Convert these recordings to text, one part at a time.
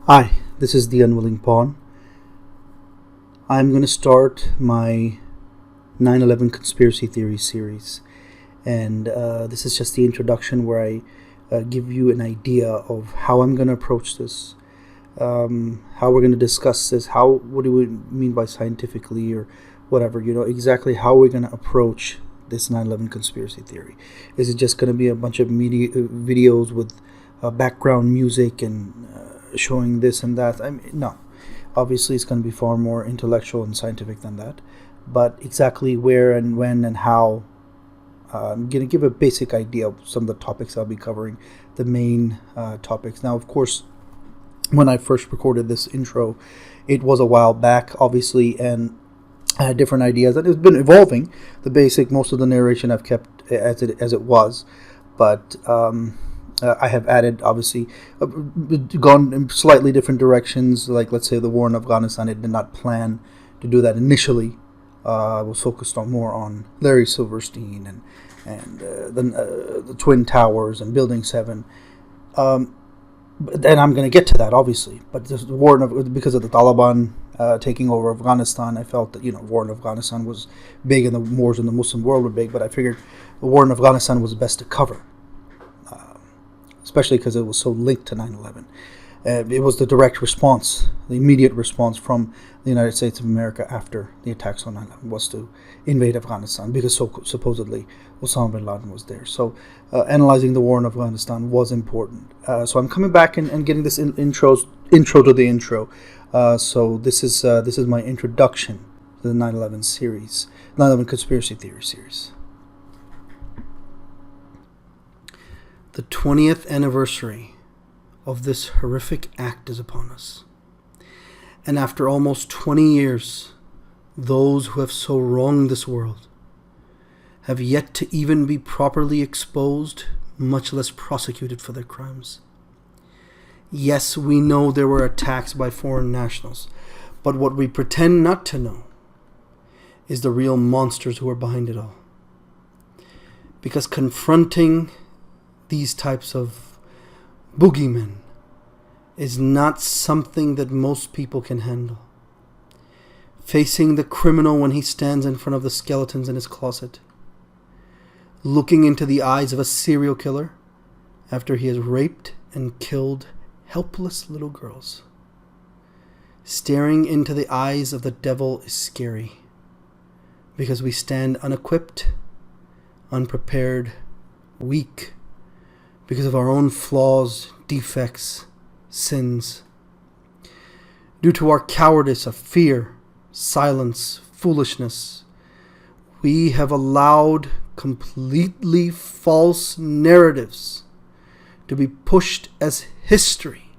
Hi, this is the Unwilling Pawn. I'm going to start my 9/11 conspiracy theory series, and this is just the introduction where I give you an idea of how I'm going to approach this, how we're going to discuss this, what do we mean by scientifically or whatever, exactly how we're going to approach this 9/11 conspiracy theory. Is it just going to be a bunch of media videos with background music and showing this and that? No. Obviously, it's going to be far more intellectual and scientific than that. But exactly where and when and how, I'm going to give a basic idea of some of the topics I'll be covering, the main topics. Now, of course, when I first recorded this intro, it was a while back, obviously, and I had different ideas, and it's been evolving. Most of the narration I've kept as it was, but I have added, obviously, gone in slightly different directions. Like, let's say, the war in Afghanistan, it did not plan to do that initially. I was focused more on Larry Silverstein and the Twin Towers and Building 7. And I'm going to get to that, obviously. But the war because of the Taliban taking over Afghanistan, I felt that war in Afghanistan was big, and the wars in the Muslim world were big. But I figured the war in Afghanistan was best to cover, especially because it was so linked to 9/11. It was the direct response, the immediate response from the United States of America after the attacks on 9/11 was to invade Afghanistan, because supposedly Osama bin Laden was there. So analyzing the war in Afghanistan was important. So I'm coming back and getting this intro to the intro. So this is my introduction to the 9/11 series, 9/11 conspiracy theory series. The 20th anniversary of this horrific act is upon us. And after almost 20 years, those who have so wronged this world have yet to even be properly exposed, much less prosecuted for their crimes. Yes, we know there were attacks by foreign nationals, but what we pretend not to know is the real monsters who are behind it all. Because confronting these types of boogeymen is not something that most people can handle. Facing the criminal when he stands in front of the skeletons in his closet, looking into the eyes of a serial killer after he has raped and killed helpless little girls. Staring into the eyes of the devil is scary, because we stand unequipped, unprepared, weak, because of our own flaws, defects, sins. Due to our cowardice of fear, silence, foolishness, we have allowed completely false narratives to be pushed as history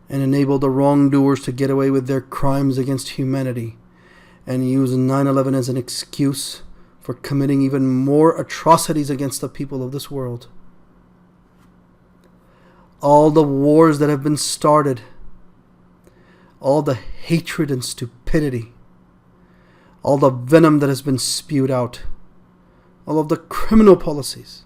and enable the wrongdoers to get away with their crimes against humanity and use 9/11 as an excuse for committing even more atrocities against the people of this world. All the wars that have been started, all the hatred and stupidity, all the venom that has been spewed out, all of the criminal policies,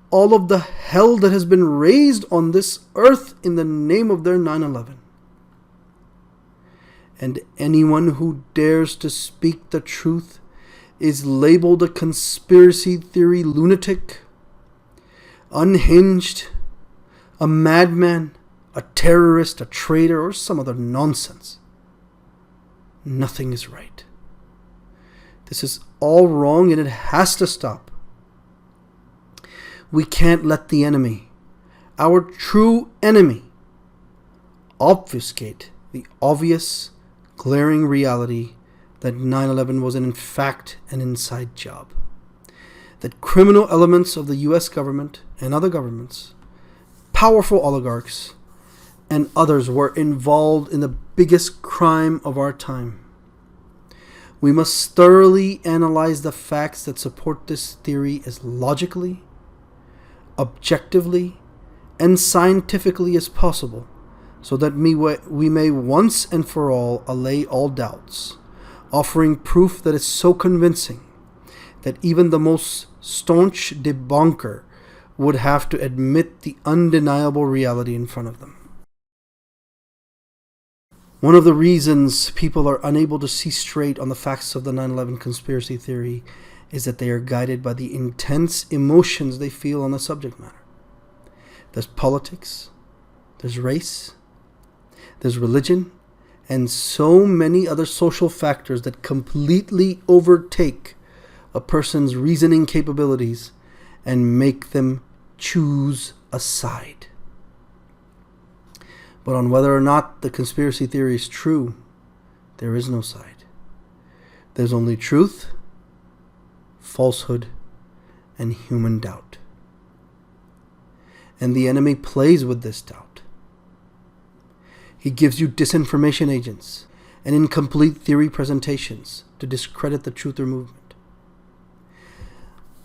all of the hell that has been raised on this earth in the name of their 9/11. And anyone who dares to speak the truth is labeled a conspiracy theory lunatic, unhinged, a madman, a terrorist, a traitor, or some other nonsense. Nothing is right. This is all wrong, and it has to stop. We can't let the enemy, our true enemy, obfuscate the obvious, glaring reality that 9/11 was in fact an inside job. That criminal elements of the US government and other governments, powerful oligarchs, and others were involved in the biggest crime of our time. We must thoroughly analyze the facts that support this theory as logically, objectively, and scientifically as possible, so that we may once and for all allay all doubts, offering proof that is so convincing that even the most staunch debunker would have to admit the undeniable reality in front of them. One of the reasons people are unable to see straight on the facts of the 9/11 conspiracy theory is that they are guided by the intense emotions they feel on the subject matter. There's politics, there's race, there's religion, and so many other social factors that completely overtake a person's reasoning capabilities and make them choose a side. But on whether or not the conspiracy theory is true, there is no side. There's only truth, falsehood, and human doubt. And the enemy plays with this doubt. He gives you disinformation agents and incomplete theory presentations to discredit the truther movement.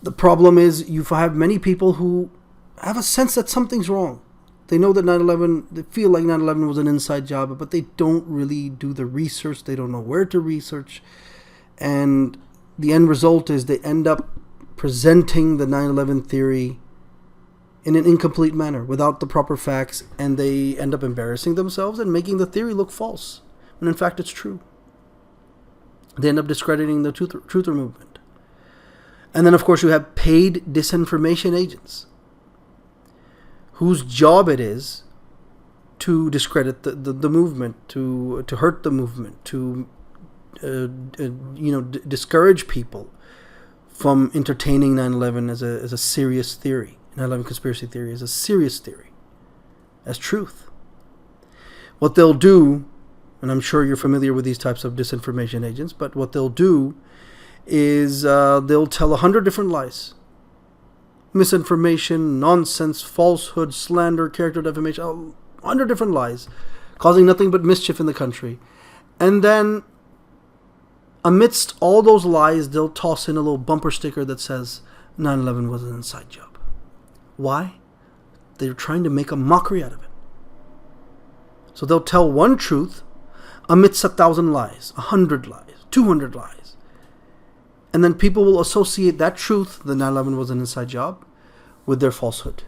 The problem is you have many people who have a sense that something's wrong. They know that 9/11, they feel like 9/11 was an inside job, but they don't really do the research. They don't know where to research. And the end result is they end up presenting the 9/11 theory in an incomplete manner without the proper facts, and they end up embarrassing themselves and making the theory look false, when in fact it's true. They end up discrediting the truther movement. And then, of course, you have paid disinformation agents whose job it is to discredit the movement, to hurt the movement, to discourage people from entertaining 9/11 as a serious theory. 9/11 conspiracy theory is a serious theory, as truth. What they'll do, and I'm sure you're familiar with these types of disinformation agents, but what they'll do is they'll tell 100 different lies. Misinformation, nonsense, falsehood, slander, character defamation, 100 different lies, causing nothing but mischief in the country. And then, amidst all those lies, they'll toss in a little bumper sticker that says 9/11 was an inside job. Why? They're trying to make a mockery out of it. So they'll tell one truth amidst 1,000 lies, 100 lies, 200 lies. And then people will associate that truth, the 9/11 was an inside job, with their falsehood.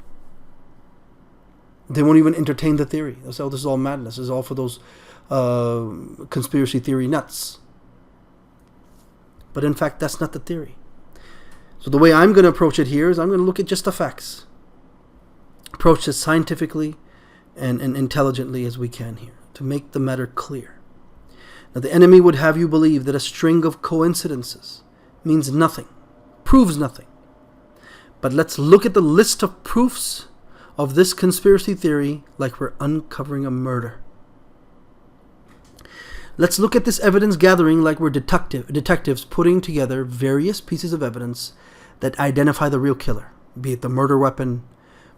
They won't even entertain the theory. They'll say, oh, this is all madness. This is all for those conspiracy theory nuts. But in fact, that's not the theory. So the way I'm going to approach it here is I'm going to look at just the facts. Approach it scientifically and intelligently as we can here to make the matter clear. Now, the enemy would have you believe that a string of coincidences means nothing, proves nothing. But let's look at the list of proofs of this conspiracy theory like we're uncovering a murder. Let's look at this evidence gathering like we're detectives putting together various pieces of evidence that identify the real killer, be it the murder weapon,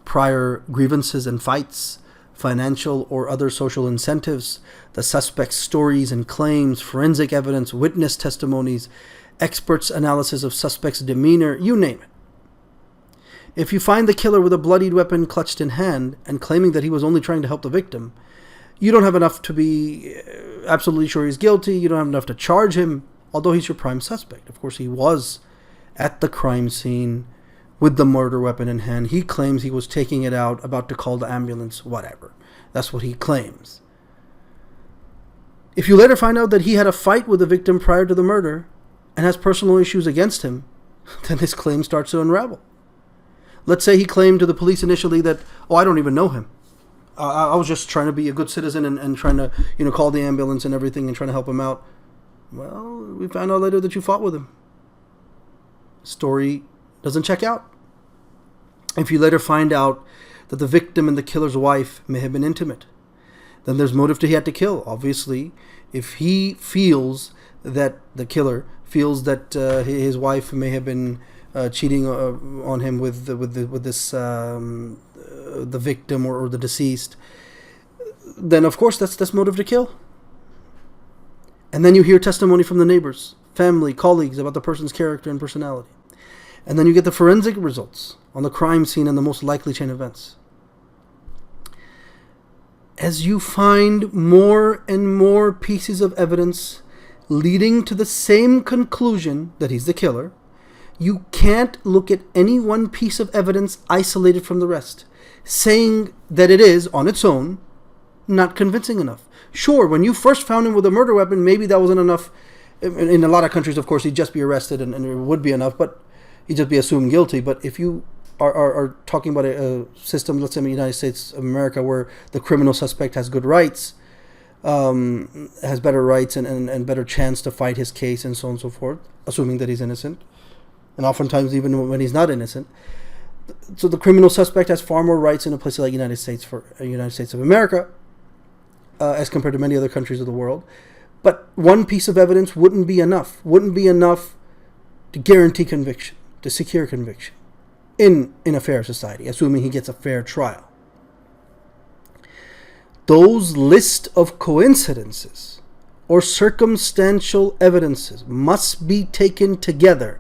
prior grievances and fights, financial or other social incentives, the suspect's stories and claims, forensic evidence, witness testimonies, experts' analysis of suspect's demeanor, you name it. If you find the killer with a bloodied weapon clutched in hand and claiming that he was only trying to help the victim, you don't have enough to be absolutely sure he's guilty. You don't have enough to charge him, although he's your prime suspect. Of course, he was at the crime scene with the murder weapon in hand. He claims he was taking it out, about to call the ambulance, whatever. That's what he claims. If you later find out that he had a fight with the victim prior to the murder and has personal issues against him, then his claim starts to unravel. Let's say he claimed to the police initially that, oh, I don't even know him. I was just trying to be a good citizen and trying to, call the ambulance and everything and trying to help him out. Well, we found out later that you fought with him. Story doesn't check out. If you later find out that the victim and the killer's wife may have been intimate, then there's motive he had to kill. Obviously, if he feels that the killer feels that his wife may have been cheating on him with this the victim or the deceased, then of course that's motive to kill. And then you hear testimony from the neighbors, family, colleagues about the person's character and personality. And then you get the forensic results on the crime scene and the most likely chain of events. As you find more and more pieces of evidence leading to the same conclusion that he's the killer, you can't look at any one piece of evidence isolated from the rest, saying that it is, on its own, Not convincing enough. Sure, when you first found him with a murder weapon, maybe that wasn't enough. In a lot of countries, of course, he'd just be arrested and it would be enough, but he'd just be assumed guilty. But if you are talking about a system, let's say in the United States of America, where the criminal suspect has good rights, has better rights and better chance to fight his case and so on and so forth, assuming that he's innocent, and oftentimes even when he's not innocent. So the criminal suspect has far more rights in a place like United States of America, as compared to many other countries of the world. But one piece of evidence wouldn't be enough to guarantee conviction, to secure conviction in a fair society, assuming he gets a fair trial. Those list of coincidences or circumstantial evidences must be taken together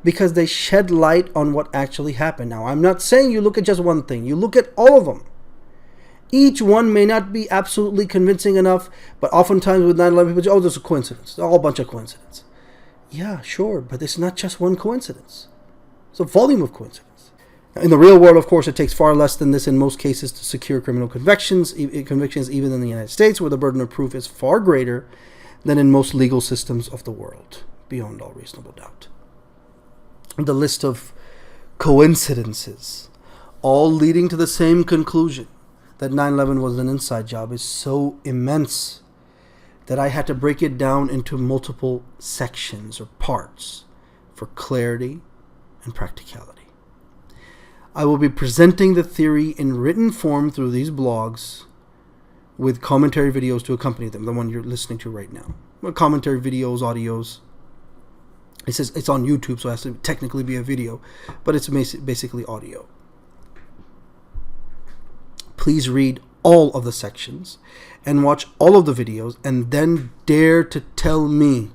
because they shed light on what actually happened. Now, I'm not saying you look at just one thing. You look at all of them. Each one may not be absolutely convincing enough, but oftentimes with 9/11, people say, oh, there's a coincidence. It's all a bunch of coincidences. Yeah, sure, but it's not just one coincidence. It's a volume of coincidence. In the real world, of course, it takes far less than this in most cases to secure criminal convictions even in the United States, where the burden of proof is far greater than in most legal systems of the world, beyond all reasonable doubt. The list of coincidences, all leading to the same conclusion, that 9/11 was an inside job, is so immense that I had to break it down into multiple sections or parts for clarity and practicality. I will be presenting the theory in written form through these blogs with commentary videos to accompany them, the one you're listening to right now. Commentary videos, audios. It says it's on YouTube, so it has to technically be a video, but it's basically audio. Please read all of the sections and watch all of the videos, and then dare to tell me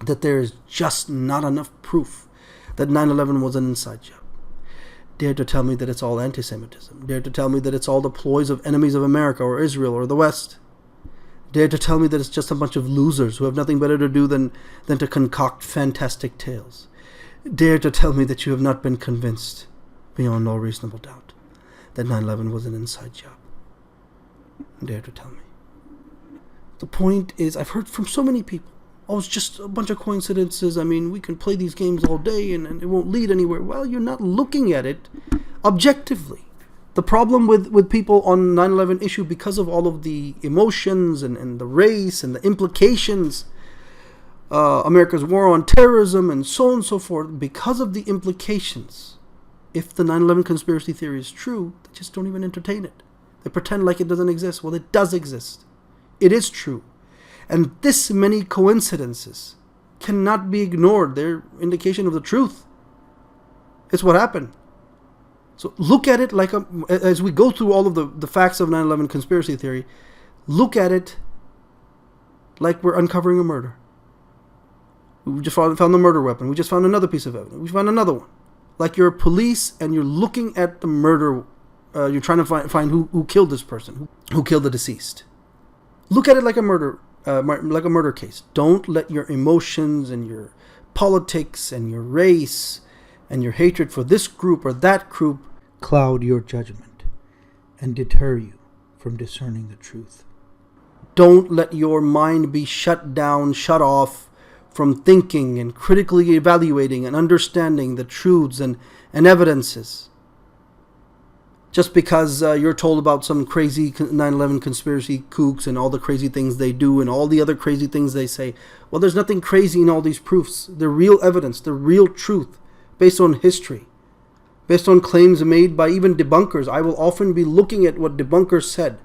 that there is just not enough proof that 9/11 was an inside job. Dare to tell me that it's all anti-Semitism. Dare to tell me that it's all the ploys of enemies of America or Israel or the West. Dare to tell me that it's just a bunch of losers who have nothing better to do than to concoct fantastic tales. Dare to tell me that you have not been convinced, beyond all reasonable doubt, that 9/11 was an inside job. Dare to tell me. The point is, I've heard from so many people, oh, it's just a bunch of coincidences. I mean, we can play these games all day and it won't lead anywhere. Well, you're not looking at it objectively. The problem with people on 9/11 issue, because of all of the emotions and the race and the implications, America's war on terrorism and so on and so forth, because of the implications, if the 9/11 conspiracy theory is true, they just don't even entertain it. They pretend like it doesn't exist. Well, it does exist. It is true. And this many coincidences cannot be ignored. They're indication of the truth. It's what happened. So look at it like, as we go through all of the facts of 9/11 conspiracy theory, look at it like we're uncovering a murder. We just found the murder weapon. We just found another piece of evidence. We found another one. Like you're police and you're looking at the murder. You're trying to find who killed this person, who killed the deceased. Look at it like a murder case. Don't let your emotions and your politics and your race and your hatred for this group or that group cloud your judgment and deter you from discerning the truth. Don't let your mind be shut down, shut off from thinking and critically evaluating and understanding the truths and evidences. Just because you're told about some crazy 9/11 conspiracy kooks and all the crazy things they do and all the other crazy things they say. Well, there's nothing crazy in all these proofs. They're real evidence. They're real truth based on history, based on claims made by even debunkers. I will often be looking at what debunkers said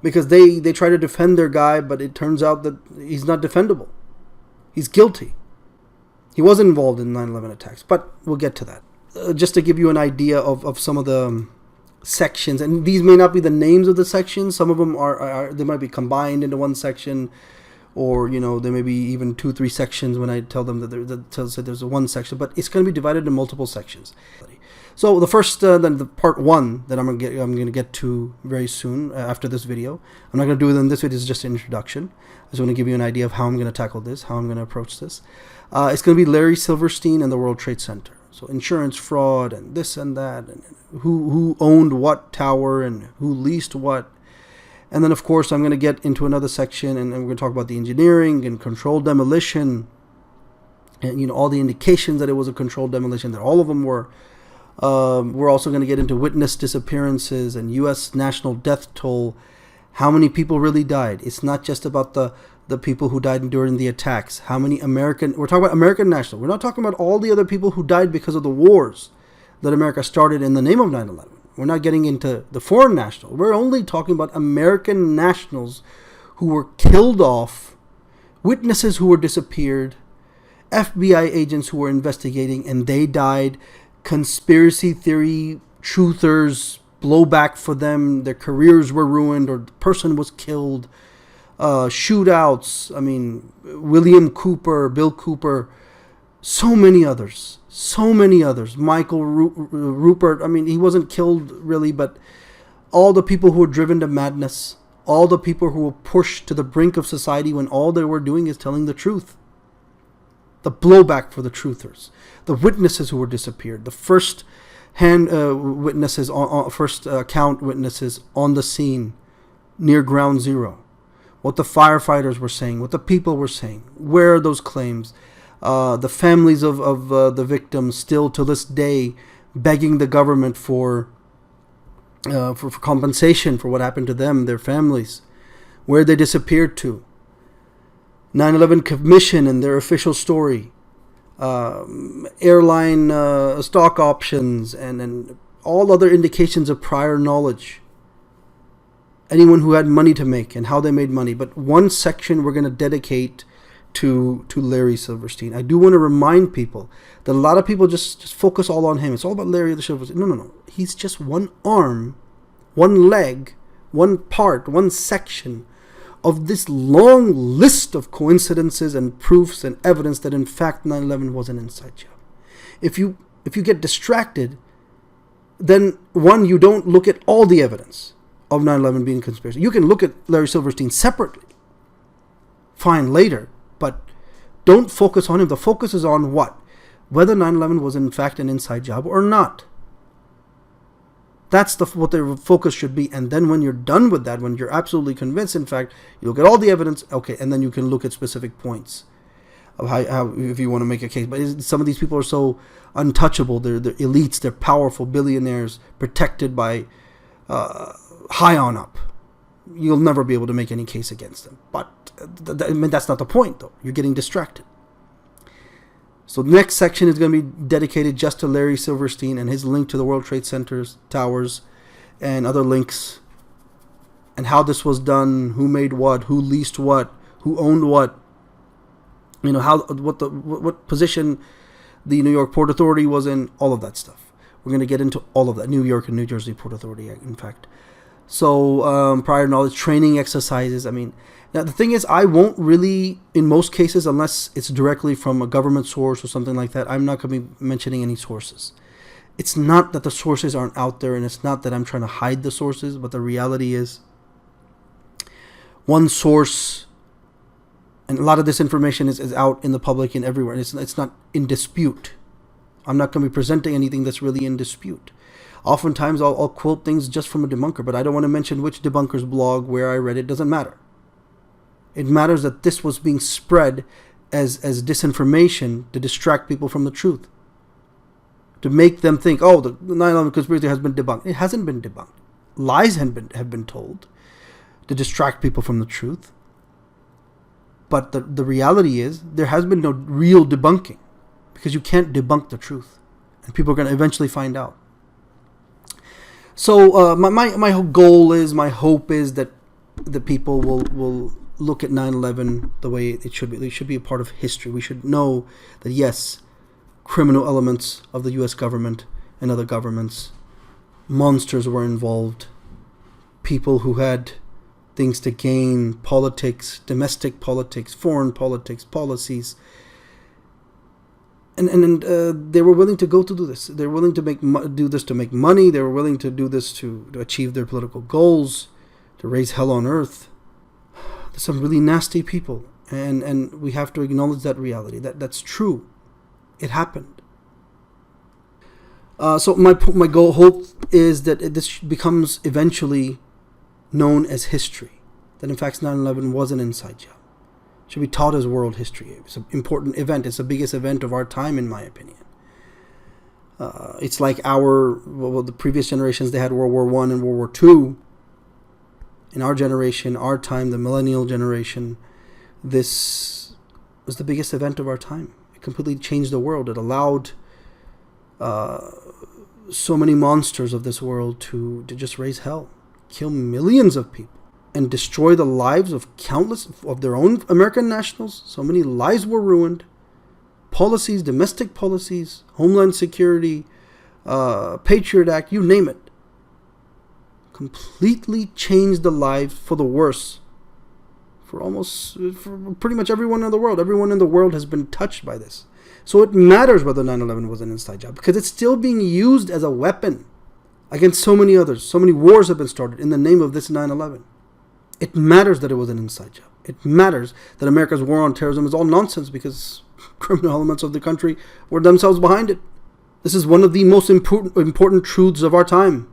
because they try to defend their guy, but it turns out that he's not defendable. He's guilty. He was involved in 9/11 attacks, but we'll get to that. Just to give you an idea of some of the sections, and these may not be the names of the sections. Some of them are they might be combined into one section, or there may be even 2-3 sections when I tell them that there's a one section, but it's going to be divided into multiple sections. So the first, then the part 1 that I'm going to get to very soon after this video. I'm not going to do it in this video. It's just an introduction. I just want to give you an idea of how I'm going to tackle this, how I'm going to approach this. It's going to be Larry Silverstein and the World Trade Center. So insurance fraud and this and that, and who owned what tower and who leased what, And then, of course, I'm going to get into another section, and we're going to talk about the engineering and controlled demolition, and all the indications that it was a controlled demolition, that all of them were. We're also going to get into witness disappearances and U.S. national death toll. How many people really died? It's not just about the people who died during the attacks. How many we're talking about American national. We're not talking about all the other people who died because of the wars that America started in the name of 9/11. We're not getting into the foreign national. We're only talking about American nationals who were killed off, witnesses who were disappeared, FBI agents who were investigating and they died, conspiracy theory truthers, blowback for them, their careers were ruined or the person was killed, shootouts, William Cooper, Bill Cooper, so many others. Michael Rupert, he wasn't killed really, but all the people who were driven to madness, all the people who were pushed to the brink of society when all they were doing is telling the truth. The blowback for the truthers, the witnesses who were disappeared, the first-hand witnesses, first account witnesses on the scene near ground zero, what the firefighters were saying, what the people were saying, where are those claims? The families of the victims still to this day begging the government for compensation for what happened to them, their families, where they disappeared to. 9/11 Commission and their official story, airline stock options, and all other indications of prior knowledge. Anyone who had money to make and how they made money. But one section we're going to dedicate to Larry Silverstein. I do want to remind people that a lot of people just focus all on him. It's all about Larry Silverstein. No. He's just one arm, one leg, one part, one section of this long list of coincidences and proofs and evidence that in fact 9/11 was an inside job. If you get distracted, then one, you don't look at all the evidence of 9/11 being a conspiracy. You can look at Larry Silverstein separately. Fine, later. But don't focus on him. The focus is on what? Whether 9/11 was in fact an inside job or not. That's what the focus should be. And then when you're done with that, when you're absolutely convinced, in fact, you look at all the evidence, okay, and then you can look at specific points of how if you want to make a case. But some of these people are so untouchable. They're elites. They're powerful billionaires protected by high on up. You'll never be able to make any case against them. But that's not the point, though. You're getting distracted. So the next section is going to be dedicated just to Larry Silverstein and his link to the World Trade Centers, towers, and other links, and how this was done, who made what, who leased what, who owned what, what position the New York Port Authority was in, all of that stuff. We're going to get into all of that, New York and New Jersey Port Authority, in fact. So prior knowledge, training exercises. Now the thing is, I won't really, in most cases, unless it's directly from a government source or something like that, I'm not going to be mentioning any sources. It's not that the sources aren't out there, and it's not that I'm trying to hide the sources, but the reality is one source, and a lot of this information is out in the public and everywhere, and it's not in dispute. I'm not going to be presenting anything that's really in dispute. Oftentimes I'll quote things just from a debunker, but I don't want to mention which debunker's blog, where I read it. Doesn't matter. It matters that this was being spread as disinformation to distract people from the truth. To make them think, oh, the 9/11 conspiracy has been debunked. It hasn't been debunked. Lies have been told to distract people from the truth. But the reality is there has been no real debunking, because you can't debunk the truth. And people are going to eventually find out. So my goal is, my hope is that the people will look at 9/11 the way it should be. It should be a part of history. We should know that, yes, criminal elements of the U.S. government and other governments, monsters were involved, people who had things to gain, politics, domestic politics, foreign politics, policies, and they were willing to go to do this. They were willing to do this to make money. They were willing to do this to achieve their political goals, to raise hell on earth. There's some really nasty people, and we have to acknowledge that reality. That's true. It happened. So my hope is that this becomes eventually known as history. That in fact 9/11 was an inside job. It should be taught as world history. It's an important event. It's the biggest event of our time, in my opinion. It's like the previous generations, they had World War I and World War II. In our generation, our time, the millennial generation, this was the biggest event of our time. It completely changed the world. It allowed so many monsters of this world to just raise hell, kill millions of people, and destroy the lives of countless of their own American nationals. So many lives were ruined. Policies, domestic policies, Homeland Security, Patriot Act, you name it, completely changed the lives for the worse for pretty much everyone in the world. Everyone in the world has been touched by this. So it matters whether 9/11 was an inside job, because it's still being used as a weapon against so many others. So many wars have been started in the name of this 9/11. It matters that it was an inside job. It matters that America's war on terrorism is all nonsense, because criminal elements of the country were themselves behind it. This is one of the most important truths of our time.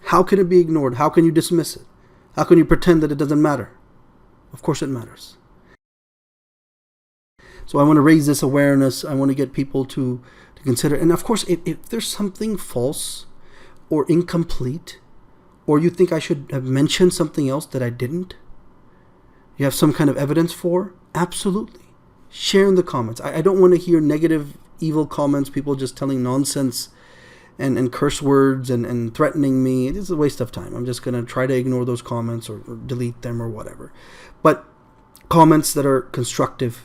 How can it be ignored? How can you dismiss it? How can you pretend that it doesn't matter? Of course it matters. So I want to raise this awareness. I want to get people to consider. And of course, if there's something false or incomplete, or you think I should have mentioned something else that I didn't, you have some kind of evidence for, absolutely. Share in the comments. I don't want to hear negative, evil comments, people just telling nonsense and curse words and threatening me. This is a waste of time. I'm just going to try to ignore those comments or delete them or whatever. But comments that are constructive,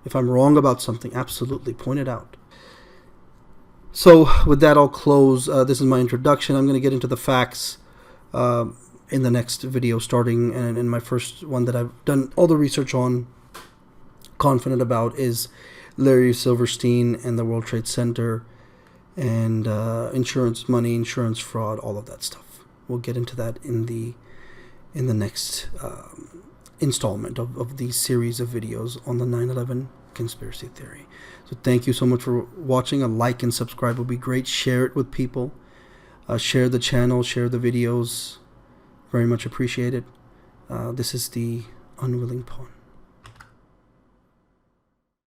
if I'm wrong about something, absolutely point it out. So with that, I'll close. This is my introduction. I'm going to get into the facts in the next video, starting in my first one that I've done all the research on, confident about, is Larry Silverstein and the World Trade Center and insurance money, insurance fraud, all of that stuff. We'll get into that in the next installment of these series of videos on the 9/11 conspiracy theory. So thank you so much for watching. A like and subscribe would be great. Share it with people. Share the channel, share the videos. Very much appreciated. This is the Unwilling Pawn.